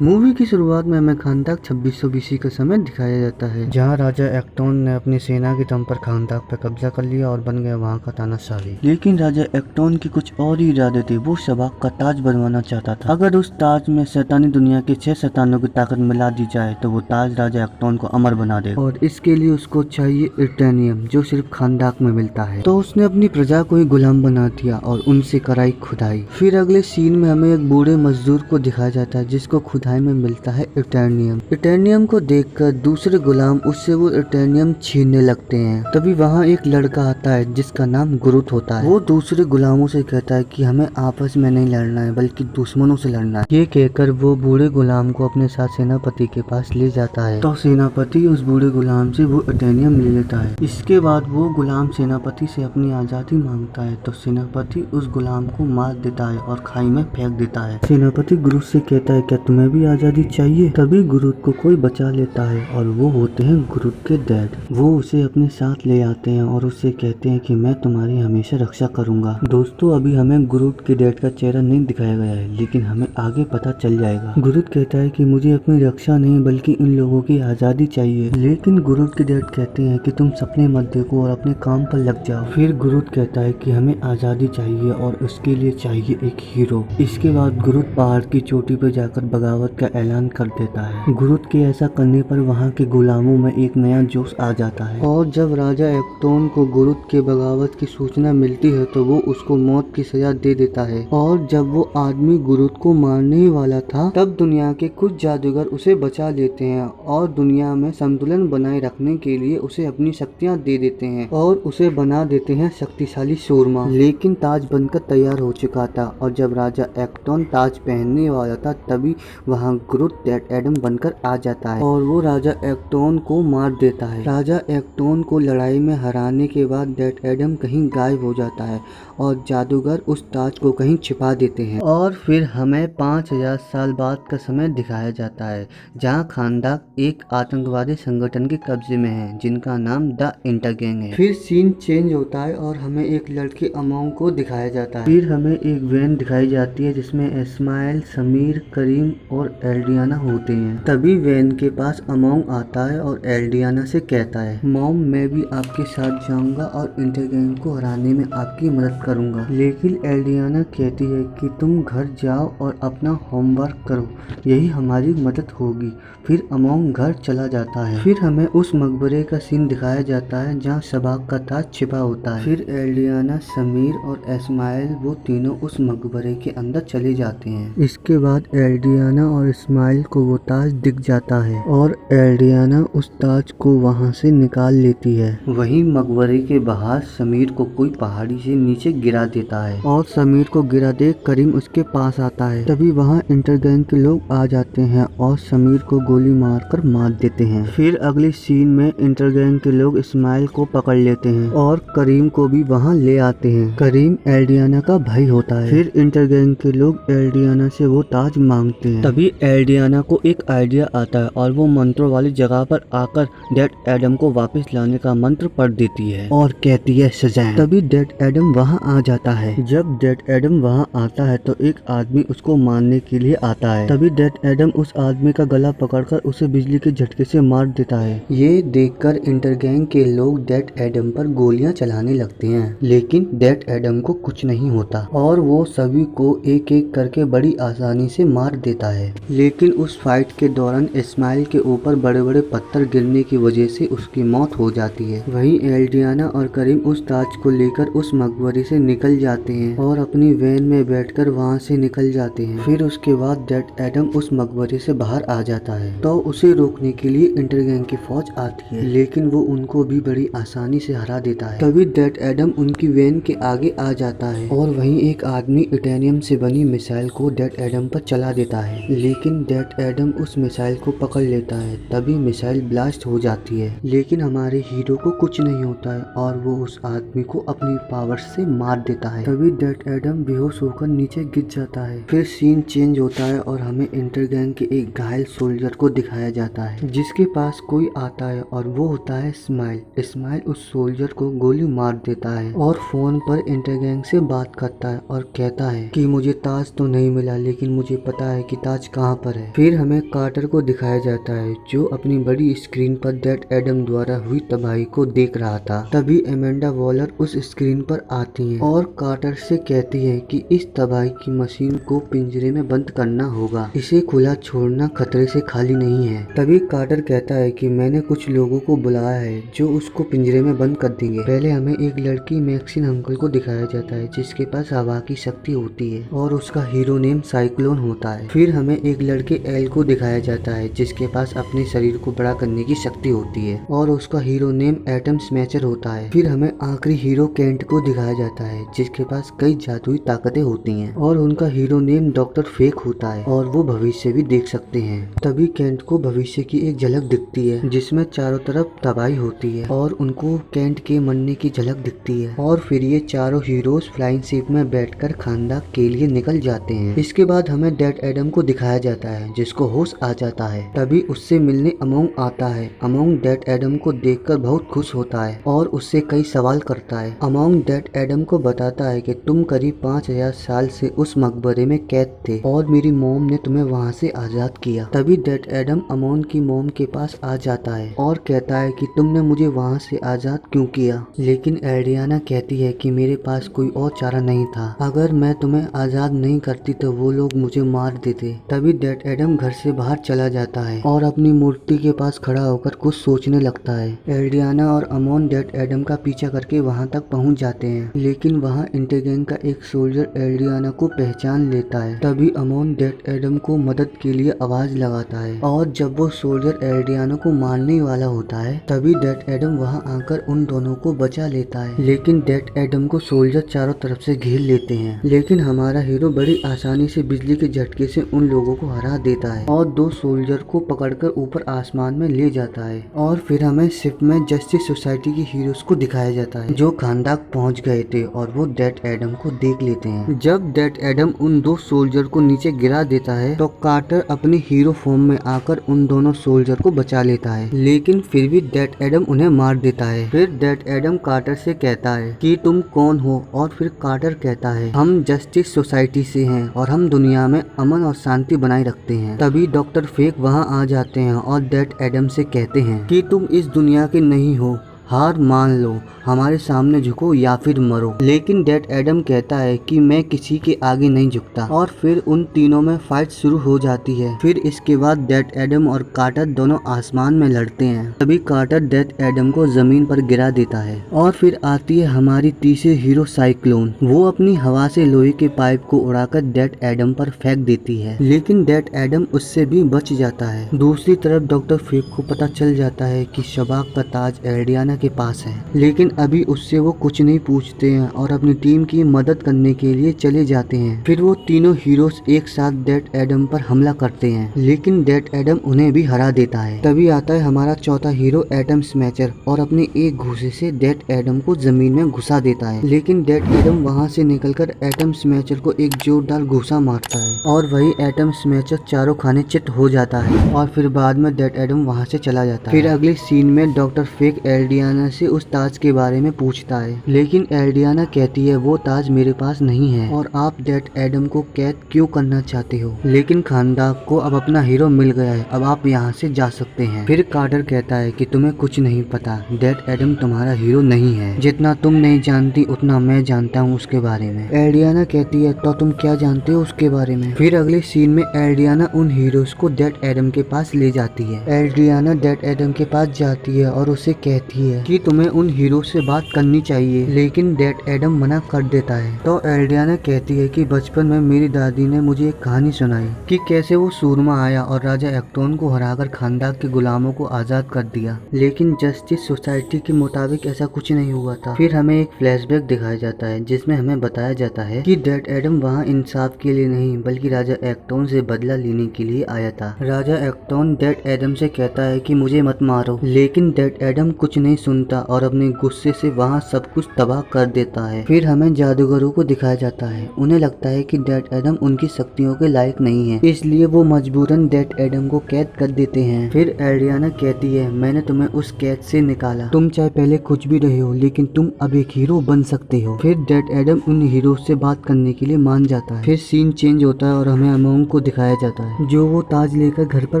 Movie की शुरुआत में हमें खानदाक 2600 BC का समय दिखाया जाता है, जहां राजा एक्टोन ने अपनी सेना के दम पर खानदाक पर कब्जा कर लिया और बन गया वहां का तानाशाही। लेकिन राजा एक्टोन की कुछ और ही इरादे थे। वो शबाक का ताज बनवाना चाहता था। अगर उस ताज में शैतानी दुनिया के 6 शैतानों की ताकत मिला दी जाए तो वो ताज राजा एक्टोन को अमर बना देगा, और इसके लिए उसको चाहिए इर्टेनियम, जो सिर्फ खानदाक में मिलता है। तो उसने अपनी प्रजा को ही गुलाम बना दिया और उनसे कराई खुदाई। फिर अगले सीन में हमें एक बूढ़े मजदूर को दिखाया जाता है जिसको खुदाई में मिलता है इर्टेनियम। इर्टेनियम को देखकर दूसरे गुलाम उससे वो इर्टेनियम छीनने लगते हैं। तभी वहाँ एक लड़का आता है जिसका नाम गुरुत होता है। वो दूसरे गुलामों से कहता है कि हमें आपस में नहीं लड़ना है बल्कि दुश्मनों से लड़ना है। ये कहकर वो बूढ़े गुलाम को अपने साथ सेनापति के पास ले जाता है। तो सेनापति उस बूढ़े गुलाम से वो इर्टेनियम ले लेता है। इसके बाद वो गुलाम सेनापति से अपनी आजादी मांगता है, तो सेनापति उस गुलाम को मार देता है और खाई में फेंक देता है। सेनापति गुरुत से कहता है क्या तुम्हें भी आजादी चाहिए? तभी गुरुत को कोई बचा लेता है और वो होते हैं गुरुत के डैड। वो उसे अपने साथ ले आते हैं और उससे कहते हैं कि मैं तुम्हारी हमेशा रक्षा करूंगा। दोस्तों, अभी हमें गुरुत के डैड का चेहरा नहीं दिखाया गया है, लेकिन हमें आगे पता चल जाएगा। गुरुत कहता है कि मुझे अपनी रक्षा नहीं बल्कि इन लोगों की आजादी चाहिए। लेकिन गुरुत के डैड कहते हैं कि तुम सपने मत देखो और अपने काम पर लग जाओ। फिर गुरुत कहता है कि हमें आजादी चाहिए और उसके लिए चाहिए एक हीरो। इसके बाद गुरुत पहाड़ की चोटी पर जाकर बगावत का ऐलान कर देता है। गुरुत के ऐसा करने पर वहाँ के गुलामों में एक नया जोश आ जाता है, और जब राजा एक्टोन को गुरुत के बगावत की सूचना मिलती है तो वो उसको मौत की सजा दे देता है। और जब वो आदमी गुरुत को मारने ही वाला था तब दुनिया के कुछ जादूगर उसे बचा लेते हैं और दुनिया में संतुलन बनाए रखने के लिए उसे अपनी शक्तियाँ दे देते हैं और उसे बना देते हैं शक्तिशाली सूरमा। लेकिन ताज बनकर तैयार हो चुका था और जब राजा एक्टोन ताज पहनने वाला था तभी वहाँ गुरुत डेड एडम बनकर आ जाता है और वो राजा एक्टोन को मार देता है। राजा एक्टोन को लड़ाई में हराने के बाद डेड एडम कहीं गायब हो जाता है और जादूगर उस ताज को कहीं छिपा देते हैं। और फिर हमें 5000 साल बाद का समय दिखाया जाता है, जहाँ खानदाक एक आतंकवादी संगठन के कब्जे में है जिनका नाम द इंटरगैंग है। फिर सीन चेंज होता है और हमें एक लड़के अमोंग को दिखाया जाता है। फिर हमें एक वैन दिखाई जाती है जिसमें इस्माइल, समीर, करीम और एल्डियाना होते हैं। तभी वैन के पास अमोंग आता है और एल्डियाना से कहता है, मॉम मैं भी आपके साथ जाऊंगा और इंटरगैंग को हराने में आपकी मदद करूंगा। लेकिन एल्डियाना कहती है कि तुम घर जाओ और अपना होमवर्क करो, यही हमारी मदद होगी। फिर अमोंग घर चला जाता है। फिर हमें उस मकबरे का सीन दिखाया जाता है जहाँ शबाक का ताज छिपा होता है। फिर एल्डियाना, समीर और इस्माइल वो तीनों उस मकबरे के अंदर चले जाते हैं। इसके बाद एल्डियाना और इस्माइल को वो ताज दिख जाता है और एल्डियाना उस ताज को वहाँ से निकाल लेती है। वहीं मकबरे के बाहर समीर को कोई पहाड़ी से नीचे गिरा देता है और समीर को गिरा देख करीम उसके पास आता है। तभी वहाँ इंटरगैंग के लोग आ जाते हैं और समीर को गोली मारकर मार देते हैं। फिर अगले सीन में इंटरगैंग के लोग इस्माइल को पकड़ लेते हैं और करीम को भी वहाँ ले आते हैं। करीम एल्डियाना का भाई होता है। फिर इंटरगैंग के लोग एल्डियाना से वो ताज मांगते हैं। तभी एल्डियाना को एक आइडिया आता है और वो मंत्रों वाली जगह पर आकर डेड एडम को वापस लाने का मंत्र पढ़ देती है और कहती है शज़ैम। तभी डेड एडम वहाँ आ जाता है। जब डेड एडम वहाँ आता है तो एक आदमी उसको मारने के लिए आता है। तभी डेड एडम उस आदमी का गला पकड़कर उसे बिजली के झटके से मार देता है। ये देखकर इंटरगैंग के लोग डेड एडम पर गोलियां चलाने लगते हैं, लेकिन डेड एडम को कुछ नहीं होता और वो सभी को एक एक करके बड़ी आसानी से मार देता है। लेकिन उस फाइट के दौरान इस्माइल के ऊपर बड़े बड़े पत्थर गिरने की वजह से उसकी मौत हो जाती है। वहीं एल्डियाना और करीम उस ताज को लेकर उस मकबरे से निकल जाते हैं और अपनी वैन में बैठकर वहाँ से निकल जाते हैं। फिर उसके बाद डेड एडम उस मकबरे से बाहर आ जाता है तो उसे रोकने के लिए इंटरगैंग की फौज आती है, लेकिन वो उनको भी बड़ी आसानी से हरा देता है। तभी डेड एडम उनकी वैन के आगे आ जाता है और वहीं एक आदमी इटेनियम से बनी मिसाइल को डेड एडम पर चला देता है, लेकिन डेड एडम उस मिसाइल को पकड़ लेता है। तभी मिसाइल ब्लास्ट हो जाती है, लेकिन हमारे हीरो को कुछ नहीं होता है और वो उस आदमी को अपनी पावर से मार देता है। तभी डेड एडम बेहोश होकर नीचे गिर जाता है। फिर सीन चेंज होता है और हमें इंटरगैंग के एक घायल सोल्जर को दिखाया जाता है जिसके पास कोई आता है और वो होता है इस्माइल। इस्माइल उस सोल्जर को गोली मार देता है और फोन पर इंटरगैंग से बात करता है और कहता है कि मुझे ताज तो नहीं मिला, लेकिन मुझे पता है कि ताज कहाँ पर है। फिर हमें कार्टर को दिखाया जाता है जो अपनी बड़ी स्क्रीन पर डेड एडम द्वारा हुई तबाही को देख रहा था। तभी एमेंडा वॉलर उस स्क्रीन पर आती है और कार्टर से कहती है कि इस तबाही की मशीन को पिंजरे में बंद करना होगा, इसे खुला छोड़ना खतरे से खाली नहीं है। तभी कार्टर कहता है कि मैंने कुछ लोगों को बुलाया है जो उसको पिंजरे में बंद कर देंगे। पहले हमें एक लड़की मैक्सिन अंकल को दिखाया जाता है जिसके पास हवा की शक्ति होती है और उसका हीरो नेम साइक्लोन होता है। फिर हमें एक लड़के एल को दिखाया जाता है जिसके पास अपने शरीर को बड़ा करने की शक्ति होती है और उसका हीरो नेम एटम स्मैशर होता है। फिर हमें आखिरी हीरो केंट को दिखाया जाता है जिसके पास कई जादुई ताकतें होती हैं और उनका हीरो नेम डॉक्टर फेक होता है और वो भविष्य भी देख सकते हैं। तभी केंट को भविष्य की एक झलक दिखती है जिसमें चारों तरफ तबाही होती है और उनको केंट के मरने की झलक दिखती है और फिर ये चारों हीरोज फ्लाइंग शिप में बैठकर खानदान के लिए निकल जाते हैं। इसके बाद हमें डेड एडम को दिखाया जाता है जिसको होश आ जाता है। तभी उससे मिलने अमोंग आता है। अमोंग डेड एडम को देखकर बहुत खुश होता है और उससे कई सवाल करता है। अमोंग डेड एडम को बताता है कि तुम करीब 5000 साल से उस मकबरे में कैद थे और मेरी मॉम ने तुम्हें वहाँ से आजाद किया। तभी डेड एडम अमोंग की मॉम के पास आ जाता है और कहता है कि तुमने मुझे वहाँ से आजाद क्यों किया। लेकिन एल्डियाना कहती है कि मेरे पास कोई और चारा नहीं था, अगर मैं तुम्हें आजाद नहीं करती तो वो लोग मुझे मार देते। तभी डेड एडम घर से बाहर चला जाता है और अपनी मूर्ति के पास खड़ा होकर कुछ सोचने लगता है। एल्डियाना और अमोन डेड एडम का पीछा करके वहाँ तक पहुँच जाते हैं लेकिन वहाँ इंटेगैंग का एक सोल्जर एल्डियाना को पहचान लेता है। तभी अमोन डेड एडम को मदद के लिए आवाज लगाता है और जब वो सोल्जर एल्डियाना को मारने वाला होता है तभी डेड एडम वहाँ आकर उन दोनों को बचा लेता है। लेकिन डेड एडम को सोल्जर चारों तरफ से घेर लेते हैं लेकिन हमारा हीरो बड़ी आसानी से बिजली के झटके से उन लोगों को हरा देता है और 2 सोल्जर को पकड़कर ऊपर आसमान में ले जाता है। और फिर हमें शिप में जस्टिस सोसाइटी के हीरोज को दिखाया जाता है जो खानदान पहुंच गए थे और वो डेड एडम को देख लेते हैं। जब डेड एडम उन 2 सोल्जर को नीचे गिरा देता है तो कार्टर अपने हीरो फॉर्म में आकर उन दोनों सोल्जर को बचा लेता है लेकिन फिर भी डेड एडम उन्हें मार देता है। फिर डेड एडम कार्टर से कहता है कि तुम कौन हो और फिर कार्टर कहता है हम जस्टिस सोसाइटी से हैं और हम दुनिया में अमन और शांति बनाए रखते हैं। तभी डॉक्टर फेक वहां आ जाते हैं और डेड एडम से कहते हैं कि तुम इस दुनिया के नहीं हो, हार मान लो, हमारे सामने झुको या फिर मरो। लेकिन डेड एडम कहता है कि मैं किसी के आगे नहीं झुकता और फिर उन तीनों में फाइट शुरू हो जाती है। फिर इसके बाद डेड एडम और कार्टर दोनों आसमान में लड़ते हैं। तभी कार्टर डेड एडम को जमीन पर गिरा देता है और फिर आती है हमारी तीसरी हीरो साइक्लोन। वो अपनी हवा से लोहे के पाइप को उड़ाकर डेड एडम पर फेंक देती है लेकिन डेड एडम उससे भी बच जाता है। दूसरी तरफ डॉक्टर फेक को पता चल जाता है कि शबाक का ताज एल्डियाना के पास है लेकिन अभी उससे वो कुछ नहीं पूछते हैं और अपनी टीम की मदद करने के लिए चले जाते हैं। फिर वो तीनों हीरोज एक साथ डेड एडम पर हमला करते हैं लेकिन डेड एडम उन्हें भी हरा देता है। तभी आता है हमारा चौथा हीरो एटम स्मैशर और अपने एक घूसे से डेड एडम को जमीन में घुसा देता है लेकिन डेड एडम वहाँ से निकलकर एटम स्मैशर को एक जोरदार घूसा मारता है और वही एटम स्मैशर चारों खाने चिट हो जाता है और फिर बाद में डेड एडम वहाँ से चला जाता है। फिर अगले सीन में डॉक्टर फेक एल्डियाना से उस ताज के बारे में पूछता है लेकिन एल्डियाना कहती है वो ताज मेरे पास नहीं है और आप डेड एडम को कैद क्यों करना चाहते हो। लेकिन खानदान को अब अपना हीरो मिल गया है, अब आप यहाँ से जा सकते हैं। फिर कार्टर कहता है कि तुम्हें कुछ नहीं पता, डेड एडम तुम्हारा हीरो नहीं है, जितना तुम नहीं जानती उतना मैं जानता हूँ उसके बारे में। एल्डियाना कहती है तो तुम क्या जानते हो उसके बारे में। फिर अगले सीन में एल्डियाना उन हीरोज को डेड एडम के पास ले जाती है। एल्डियाना डेड एडम के पास जाती है और उसे कहती है कि तुम्हें उन हीरो से बात करनी चाहिए लेकिन डेड एडम मना कर देता है। तो एल्डियाना कहती है कि बचपन में मेरी दादी ने मुझे एक कहानी सुनाई कि कैसे वो सूरमा आया और राजा एक्टोन को हराकर खानदान के गुलामों को आजाद कर दिया लेकिन जस्टिस सोसाइटी के मुताबिक ऐसा कुछ नहीं हुआ था। फिर हमें एक फ्लैशबैक दिखाया जाता है जिसमें हमें बताया जाता है कि डेड एडम वहाँ इंसाफ के लिए नहीं बल्कि राजा एक्टोन से बदला लेने के लिए आया था। राजा एक्टोन डेड एडम से कहता है कि मुझे मत मारो लेकिन डेड एडम कुछ नहीं सुनता और अपने गुस्से से वहाँ सब कुछ तबाह कर देता है। फिर हमें जादूगरों को दिखाया जाता है। उन्हें लगता है कि डेड एडम उनकी शक्तियों के लायक नहीं है, इसलिए वो मजबूरन डेड एडम को कैद कर देते हैं। फिर एल्डियाना कहती है, मैंने तुम्हें उस कैद से निकाला, तुम चाहे पहले कुछ भी रहे हो लेकिन तुम अब एक हीरो बन सकते हो। फिर डेड एडम उन हीरो से बात करने के लिए मान जाता है। फिर सीन चेंज होता है और हमें अमोंग को दिखाया जाता है, जो वो ताज लेकर घर पर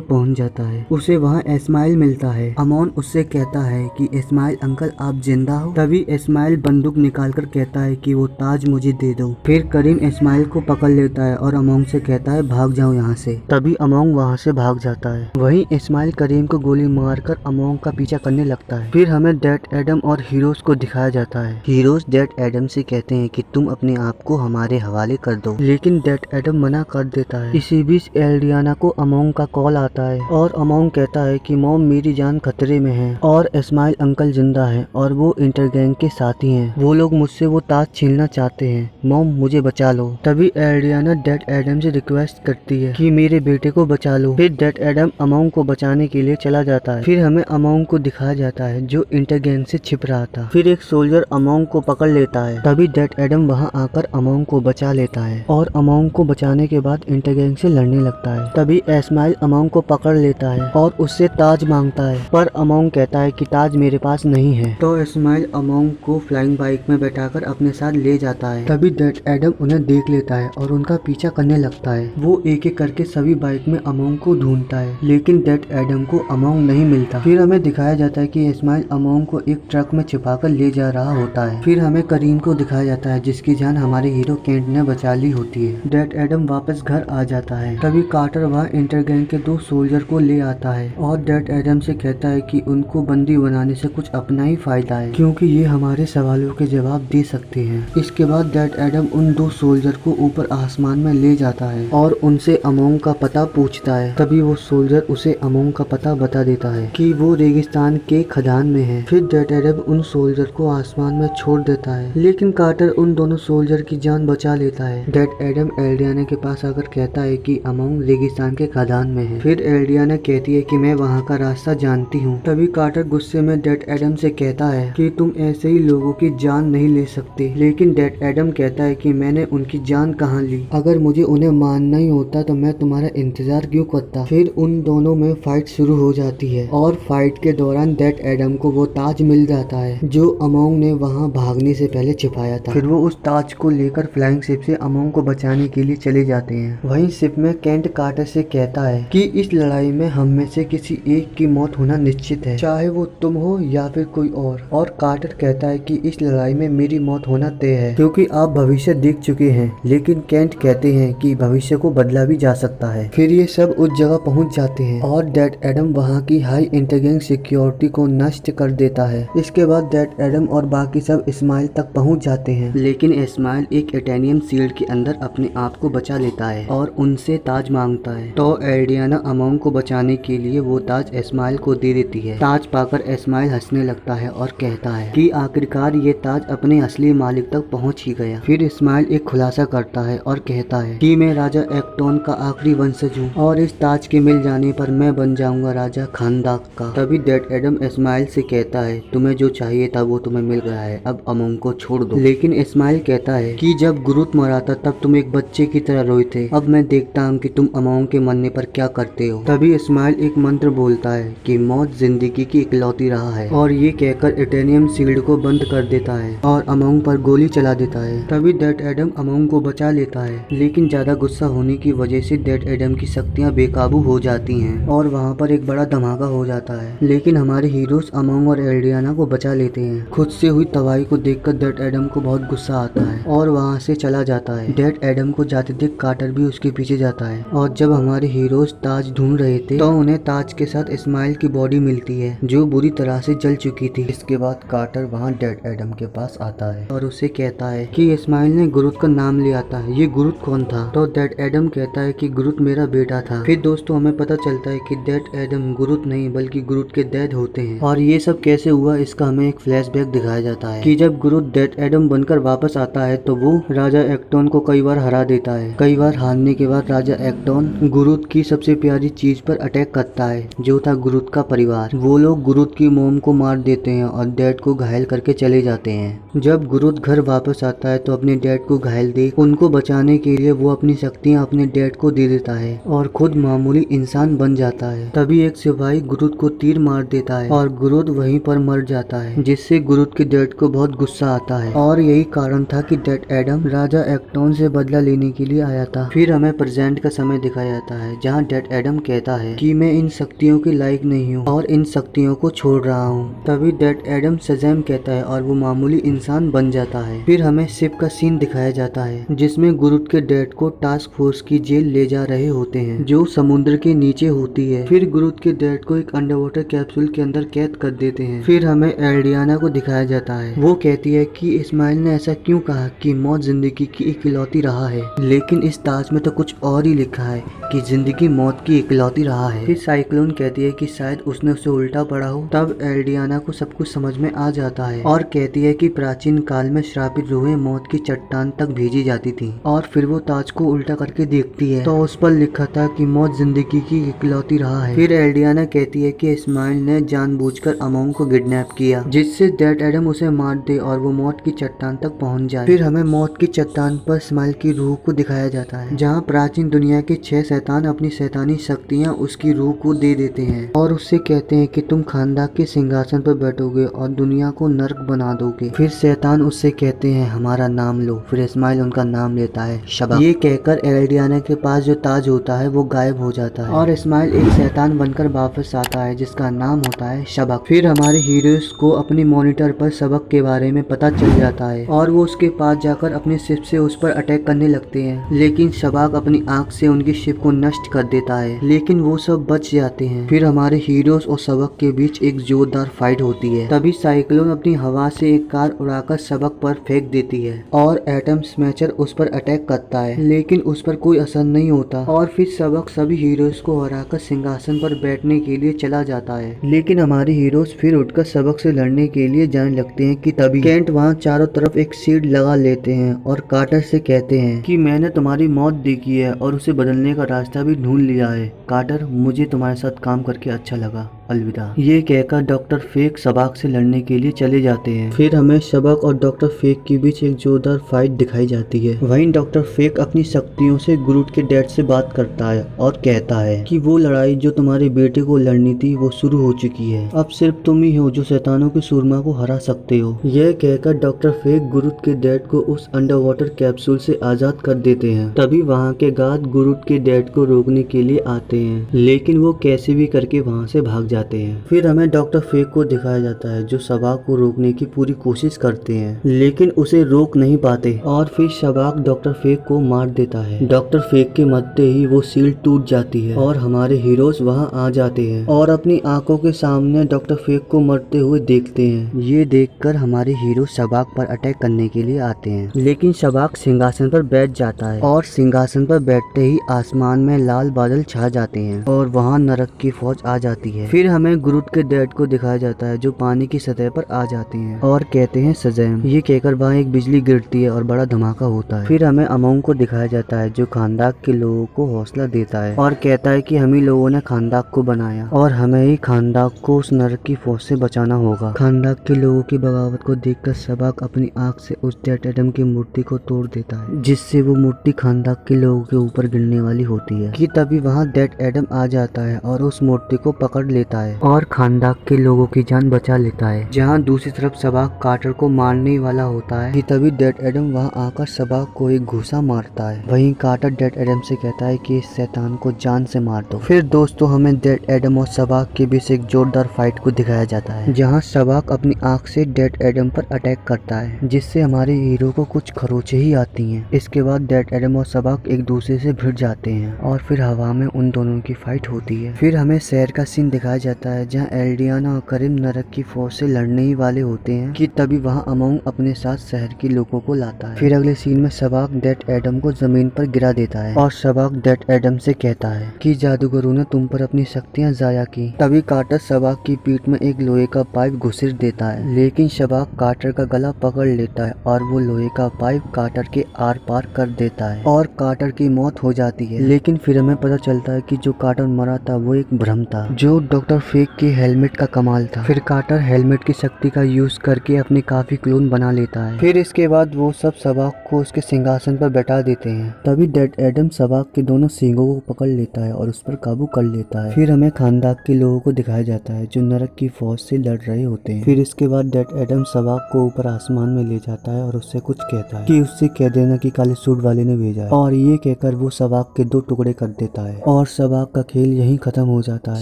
पहुंच जाता है। उसे वहाँ इस्माइल मिलता है। अमोन उससे कहता है कि इस्माइल अंकल आप जिंदा हो। तभी इस्माइल बंदूक निकालकर कहता है कि वो ताज मुझे दे दो। फिर करीम इस्माइल को पकड़ लेता है और अमोंग से कहता है भाग जाओ यहाँ से। तभी अमोंग वहाँ से भाग जाता है। वहीं इस्माइल करीम को गोली मारकर अमोंग का पीछा करने लगता है। फिर हमें डेड एडम और हीरोज को दिखाया जाता है। हीरोज डेड एडम से कहते हैं कि तुम अपने आप को हमारे हवाले कर दो, लेकिन डेड एडम मना कर देता है। इसी बीच एल्डियाना को अमोंग का कॉल आता है और अमोंग कहता है कि मॉम मेरी जान खतरे में है और इस्माइल अंकल जिंदा है और वो इंटरगैंग के साथी हैं। वो लोग मुझसे वो ताज छीनना चाहते हैं, मॉम मुझे बचा लो। तभी एल्डियाना डेड एडम से रिक्वेस्ट करती है कि मेरे बेटे को बचा लो। फिर डेड एडम अमोंग को बचाने के लिए चला जाता है। फिर हमें अमोंग को दिखाया जाता है जो इंटरगैंग से छिप रहा था। फिर एक सोल्जर अमोंग को पकड़ लेता है। तभी डेड एडम वहाँ आकर अमोंग को बचा लेता है और अमोंग को बचाने के बाद इंटरगैंग से लड़ने लगता है। तभी इस्माइल अमोंग को पकड़ लेता है और उससे ताज मांगता है, पर अमोंग कहता है कि ताज मेरे पास नहीं है। तो इस्माइल अमोंग को फ्लाइंग बाइक में बैठाकर अपने साथ ले जाता है। तभी डेड एडम उन्हें देख लेता है और उनका पीछा करने लगता है। वो एक एक करके सभी बाइक में अमोंग को ढूंढता है, लेकिन डेड एडम को अमोंग नहीं मिलता। फिर हमें दिखाया जाता है कि इस्माइल अमोंग को एक ट्रक में छिपाकर ले जा रहा होता है। फिर हमें करीम को दिखाया जाता है जिसकी जान हमारे हीरो केंट ने बचा ली होती है। डेड एडम वापस घर आ जाता है। तभी कार्टर वहाँ इंटरगैंग के 2 सोल्जर को ले आता है और डेड एडम से कहता है कि उनको बंदी बनाने से कुछ अपना ही फायदा है, क्योंकि ये हमारे सवालों के जवाब दे सकते हैं। इसके बाद डेड एडम उन 2 सोल्जर को ऊपर आसमान में ले जाता है और उनसे अमोंग का पता पूछता है। तभी वो सोल्जर उसे अमोंग का पता बता देता है कि वो रेगिस्तान के खदान में है। फिर डेड एडम उन सोल्जर को आसमान में छोड़ देता है, लेकिन कार्टर उन दोनों सोल्जर की जान बचा लेता है। डेड एडम एल्डियाना के पास आकर कहता है कि अमोंग रेगिस्तान के खदान में है। फिर एल्डियाना कहती है कि मैं वहाँ का रास्ता जानती हूँ। तभी कार्टर गुस्से में डेड एडम से कहता है कि तुम ऐसे ही लोगों की जान नहीं ले सकते, लेकिन डेड एडम कहता है कि मैंने उनकी जान कहाँ ली, अगर मुझे उन्हें मारना ही होता तो मैं तुम्हारा इंतजार क्यों करता। फिर उन दोनों में फाइट शुरू हो जाती है और फाइट के दौरान डेड एडम को वो ताज मिल जाता है जो अमोंग ने वहाँ भागने से पहले छिपाया था। फिर वो उस ताज को लेकर फ्लाइंग शिप से अमोंग को बचाने के लिए चले जाते हैं। वहीं शिप में केंट कार्टर से कहता है कि इस लड़ाई में हम में से किसी एक की मौत होना निश्चित है, चाहे वो तुम हो या फिर कोई और कार्टर कहता है कि इस लड़ाई में मेरी मौत होना तय है क्योंकि आप भविष्य देख चुके हैं, लेकिन केंट कहते हैं कि भविष्य को बदला भी जा सकता है। फिर ये सब उस जगह पहुंच जाते हैं और डेड एडम वहां की हाई इंटरगैंग सिक्योरिटी को नष्ट कर देता है। इसके बाद डेड एडम और बाकी सब इस्माइल तक पहुंच जाते हैं, लेकिन इस्माइल एक एटेनियम शील्ड के अंदर अपने आप को बचा लेता है और उनसे ताज मांगता है। तो एल्डियाना अमोंग को बचाने के लिए वो ताज इस्माइल को दे देती है। ताज पाकर इस्माइल हंसने लगता है और कहता है कि आखिरकार ये ताज अपने असली मालिक तक पहुंच ही गया। फिर इस्माइल एक खुलासा करता है और कहता है कि मैं राजा एक्टोन का आखिरी वंशज हूँ और इस ताज के मिल जाने पर मैं बन जाऊंगा राजा खानदाक का। तभी डेड एडम इस्माइल से कहता है तुम्हें जो चाहिए था वो तुम्हें मिल गया है, अब अमोंग को छोड़ दो। लेकिन इस्माइल कहता है कि जब गुरुत मरा था तब तुम एक बच्चे की तरह रोए थे, अब मैं देखता हूँ कि तुम अमोंग के मरने पर क्या करते हो। तभी इस्माइल एक मंत्र बोलता है कि मौत जिंदगी की इकलौती राह है और ये कहकर एटेनियम शील्ड को बंद कर देता है और अमोंग पर गोली चला देता है। तभी डेड एडम अमोंग को बचा लेता है, लेकिन ज्यादा गुस्सा होने की वजह से डेड एडम की शक्तियां बेकाबू हो जाती हैं और वहां पर एक बड़ा धमाका हो जाता है। लेकिन हमारे हीरोज अमोंग और एल्डियाना को बचा लेते हैं। खुद से हुई तबाही को देखकर डेड एडम को बहुत गुस्सा आता है और वहां से चला जाता है। डेड एडम को जाते देख कार्टर भी उसके पीछे जाता है और जब हमारे हीरोज ताज ढूंढ रहे थे तो उन्हें ताज के साथ इस्माइल की बॉडी मिलती है जो बुरी तरह से जल चुकी थी। इसके बाद कार्टर वहाँ डेड एडम के पास आता है और उसे कहता है कि इस्माइल ने गुरुत का नाम लिया था, ये गुरुत कौन था। तो डेड एडम कहता है कि गुरुत मेरा बेटा था। फिर दोस्तों हमें पता चलता है कि डेड एडम गुरुत नहीं बल्कि गुरुत के डैड होते हैं और ये सब कैसे हुआ इसका हमें एक फ्लैशबैक दिखाया जाता है कि जब गुरुत डेड एडम बनकर वापस आता है तो वो राजा एक्टोन को कई बार हरा देता है। कई बार हारने के बाद राजा एक्टोन गुरुत की सबसे प्यारी चीज पर अटैक करता है जो था गुरुत का परिवार। वो लोग गुरुत की मोम को मार देते हैं और डैड को घायल करके चले जाते हैं। जब ग्रोथ घर वापस आता है तो अपने डैड को घायल देख उनको बचाने के लिए वो अपनी शक्तियां अपने डैड को दे देता है और खुद मामूली इंसान बन जाता है। तभी एक सिपाही ग्रोथ को तीर मार देता है और ग्रोथ वहीं पर मर जाता है, जिससे ग्रोथ के डैड को बहुत गुस्सा आता है और यही कारण था कि डैड एडम राजा एक्टोन से बदला लेने के लिए आया था। फिर हमें प्रेजेंट का समय दिखाया जाता है जहाँ डैड एडम कहता है कि मैं इन शक्तियों के लायक नहीं हूँ और इन शक्तियों को छोड़ रहा हूँ। तभी डैड एडम शज़ैम कहता है और वो मामूली इंसान बन जाता है। फिर हमें शिप का सीन दिखाया जाता है जिसमें ग्रोथ के डैड को टास्क फोर्स की जेल ले जा रहे होते हैं जो समुद्र के नीचे होती है। फिर ग्रोथ के डैड को एक अंडर वाटर कैप्सूल के अंदर कैद कर देते हैं। फिर हमें एल्डियाना को दिखाया जाता है, वो कहती है कि इस्माइल ने ऐसा क्यों कहा कि मौत जिंदगी की इकलौती राह है, लेकिन इस ताज में तो कुछ और ही लिखा है कि जिंदगी मौत की इकलौती राह है। फिर साइक्लोन कहती है कि शायद उसने उसे उल्टा पढ़ा हो। तब एल्डियाना को सब कुछ समझ में आ जाता है और कहती है कि प्राचीन काल में श्रापित रूहें मौत की चट्टान तक भेजी जाती थी और फिर वो ताज को उल्टा करके देखती है तो उस पर लिखा था कि मौत जिंदगी की इकलौती राह है। फिर एल्डियाना कहती है कि इस्माइल ने जानबूझकर अमोंग को किडनैप किया जिससे डैड एडम उसे मार दे और वो मौत की चट्टान तक पहुंच जाए। फिर हमें मौत की चट्टान पर इस्माइल की रूह को दिखाया जाता है जहाँ प्राचीन दुनिया के 6 शैतान अपनी शैतानी शक्तियाँ उसकी रूह को दे देते हैं और उससे कहते हैं कि तुम खानदान के सिंहासन पर बैठोगे और दुनिया को नर्क बना दोगे। फिर शैतान उससे कहते हैं हमारा नाम लो। फिर इस्माइल उनका नाम लेता है शबक। ये कहकर एल्डियाना के पास जो ताज होता है वो गायब हो जाता है और इस्माइल एक शैतान बनकर वापस आता है जिसका नाम होता है शबक। फिर हमारे हीरोज को अपनी मॉनिटर पर सबक के बारे में पता चल जाता है और वो उसके पास जाकर अपने शिप से उस पर अटैक करने लगते हैं, लेकिन शबाक अपनी आंख से उनकी शिप को नष्ट कर देता है, लेकिन वो सब बच जाते हैं। फिर हमारे हीरोज और सबक के बीच एक जोरदार फाइट होती है। तभी साइक्लोन अपनी हवा से एक कार उड़ाकर सबक पर फेंक देती है और एटम स्मैचर उस पर अटैक करता है, लेकिन उस पर कोई असर नहीं होता और फिर सबक सभी हीरोज को हराकर सिंहासन पर बैठने के लिए चला जाता है। लेकिन हमारे हीरोज फिर उठकर सबक से लड़ने के लिए जाने लगते हैं कि तभी केंट वहाँ चारों तरफ एक शील्ड लगा लेते हैं और कार्टर से कहते हैं कि मैंने तुम्हारी मौत देखी है और उसे बदलने का रास्ता भी ढूंढ लिया है। कार्टर, मुझे तुम्हारे साथ काम करके अच्छा लगा, अलविदा। ये कहकर डॉक्टर फेक शबाक से लड़ने के लिए चले जाते हैं। फिर हमें शबाक और डॉक्टर फेक के बीच एक जोरदार फाइट दिखाई जाती है। वहीं डॉक्टर फेक अपनी शक्तियों से ग्रूट के डैड से बात करता है और कहता है कि वो लड़ाई जो तुम्हारे बेटे को लड़नी थी वो शुरू हो चुकी है, अब सिर्फ तुम ही हो जो शैतानों के सूरमा को हरा सकते हो। यह कहकर डॉक्टर फेक ग्रूट के डैड को उस अंडर वाटर कैप्सूल से आजाद कर देते हैं। तभी वहाँ के गार्ड ग्रूट के डैड को रोकने के लिए आते हैं, लेकिन वो कैसे भी करके वहाँ से भाग जाते हैं। फिर हमें डॉक्टर फेक को दिखाया जाता है जो शबाक को रोकने की पूरी कोशिश करते हैं, लेकिन उसे रोक नहीं पाते और फिर शबाक डॉक्टर फेक को मार देता है। डॉक्टर फेक के मरते ही वो सील टूट जाती है और हमारे हीरोज वहाँ आ जाते हैं और अपनी आंखों के सामने डॉक्टर फेक को मरते हुए देखते हैं। ये देखकर हमारे हीरो शबाक पर अटैक करने के लिए आते हैं, लेकिन शबाक सिंहासन पर बैठ जाता है और सिंहासन पर बैठते ही आसमान में लाल बादल छा जाते हैं और वहाँ नरक की फौज आ जाती है। फिर हमें ग्रूट के डैड को दिखाया जाता है जो पानी की सतह पर आ जाते हैं और कहते हैं सजैम। ये कहकर वहाँ एक बिजली गिरती है और बड़ा धमाका होता है। फिर हमें अमोंग को दिखाया जाता है जो खानदान के लोगों को हौसला देता है और कहता है कि हम ही लोगों ने खानदान को बनाया और हमें ही खानदान को उस नरक की फौज से बचाना होगा। खानदान के लोगों की बगावत को देखकर शबाक अपनी आंख से उस डैड एडम की मूर्ति को तोड़ देता है, जिससे वो मूर्ति खानदान के लोगों के ऊपर गिरने वाली होती है। कि तभी वहाँ डैड एडम आ जाता है और उस मूर्ति को पकड़ लेता है और खानदान के लोगों की जान बचा लेता है। जहाँ दूसरी तरफ शबाक कार्टर को मारने वाला होता है कि तभी डैड एडम वहाँ आकर शबाक को एक घूसा मारता है। वहीं कार्टर डैड एडम से कहता है कि इस शैतान को जान से मार दो। फिर दोस्तों हमें डैड एडम और शबाक के बीच एक जोरदार फाइट को दिखाया जाता है जहाँ शबाक अपनी आंख से डैड एडम पर अटैक करता है, जिससे हमारे हीरो को कुछ खरोचे ही आती हैं। इसके बाद डैड एडम और शबाक एक दूसरे से भिड़ जाते हैं और फिर हवा में उन दोनों की फाइट होती है। फिर हमें शहर का सीन दिखाया जाता है जहाँ एल्डियाना और करीम नरक की फौज से लड़ने ही वाले होते हैं कि तभी वहाँ अमोंग अपने साथ शहर के लोगों को लाता है। फिर अगले सीन में शबाक डैड एडम को जमीन पर गिरा देता है और शबाक डैड एडम से कहता है कि जादूगरों ने तुम पर अपनी शक्तियाँ जाया की। तभी कार्टर शबाक की पीठ में एक लोहे का पाइप घुसेड़ देता है, लेकिन शबाक कार्टर का गला पकड़ लेता है और वो लोहे का पाइप कार्टर के आर पार कर देता है और कार्टर की मौत हो जाती है। लेकिन फिर हमें पता चलता है कि जो कार्टर मरा था वो एक भ्रम था जो डॉक्टर कार्टर फेंक के हेलमेट का कमाल था। फिर कार्टर हेलमेट की शक्ति का यूज करके अपने काफी क्लोन बना लेता है। फिर इसके बाद वो सब सबाक को उसके सिंहासन पर बैठा देते हैं। तभी डेड एडम सबाक के दोनों सींगों को पकड़ लेता है और उस पर काबू कर लेता है। फिर हमें खानदाक के लोगों को दिखाया जाता है जो नरक की फौज से लड़ रहे होते हैं। फिर इसके बाद डेड एडम सबाक को ऊपर आसमान में ले जाता है और उससे कुछ कहता है कि उससे कह देना कि काले सूट वाले ने भेजा है, और ये कहकर वो सबाक के 2 टुकड़े कर देता है और सबाक का खेल यहीं खत्म हो जाता है।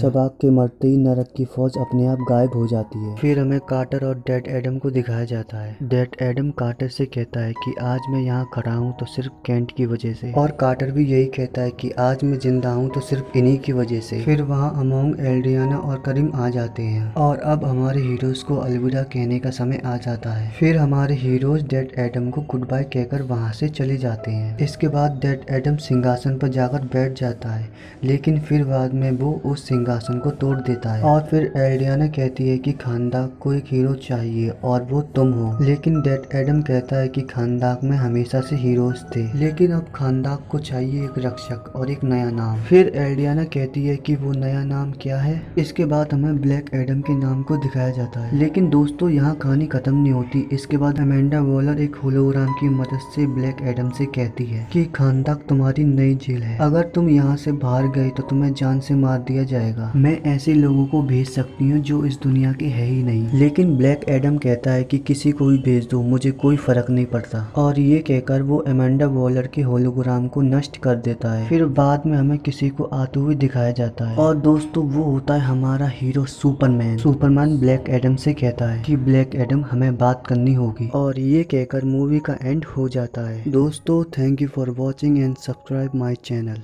सबाक के मरते ही नरक की फौज अपने आप गायब हो जाती है। फिर हमें कार्टर और डेड एडम को दिखाया जाता है। डेड एडम कार्टर से कहता है कि आज मैं यहाँ खड़ा हूँ तो सिर्फ केंट की वजह से, और कार्टर भी यही कहता है कि आज मैं जिंदा हूँ तो सिर्फ इन्हीं की वजह से। फिर वहाँ अमोंग, एल्ड्रियाना और करीम आ जाते हैं और अब हमारे हीरोज को अलविदा कहने का समय आ जाता है। फिर हमारे हीरोज डेड एडम को गुड बाय कहकर वहाँ से चले जाते हैं। इसके बाद डेड एडम सिंहासन पर जाकर बैठ जाता है, लेकिन फिर बाद में वो उस सिंहासन को तोड़ देता है। और फिर एल्ड्रियाना कहती है कि खानदाक को एक हीरो चाहिए और वो तुम हो, लेकिन डेड एडम कहता है कि खानदाक में हमेशा से हीरोज थे, लेकिन अब खानदाक को चाहिए एक रक्षक और एक नया नाम। फिर एल्ड्रियाना कहती है कि वो नया नाम क्या है। इसके बाद हमें ब्लैक एडम के नाम को दिखाया जाता है। लेकिन दोस्तों यहाँ कहानी खत्म नहीं होती। इसके बाद अमेंडा वॉलर एक होलोग्राम की मदद से ब्लैक एडम से कहती है कि खानदाक तुम्हारी नई जेल है, अगर तुम यहाँ से बाहर गए तो तुम्हें जान से मार दिया जाएगा। मैं ऐसे लोगों को भेज सकती हूँ जो इस दुनिया के है ही नहीं, लेकिन ब्लैक एडम कहता है कि किसी को भी भेज दो, मुझे कोई फर्क नहीं पड़ता। और ये कहकर वो अमेंडा वॉलर के होलोग्राम को नष्ट कर देता है। फिर बाद में हमें किसी को आते हुए दिखाया जाता है, और दोस्तों वो होता है हमारा hero Superman. Superman black Adam से कहता है कि ब्लैक एडम हमें बात करनी होगी, और ये कहकर मूवी का एंड हो जाता है। दोस्तों thank you for watching and subscribe my channel.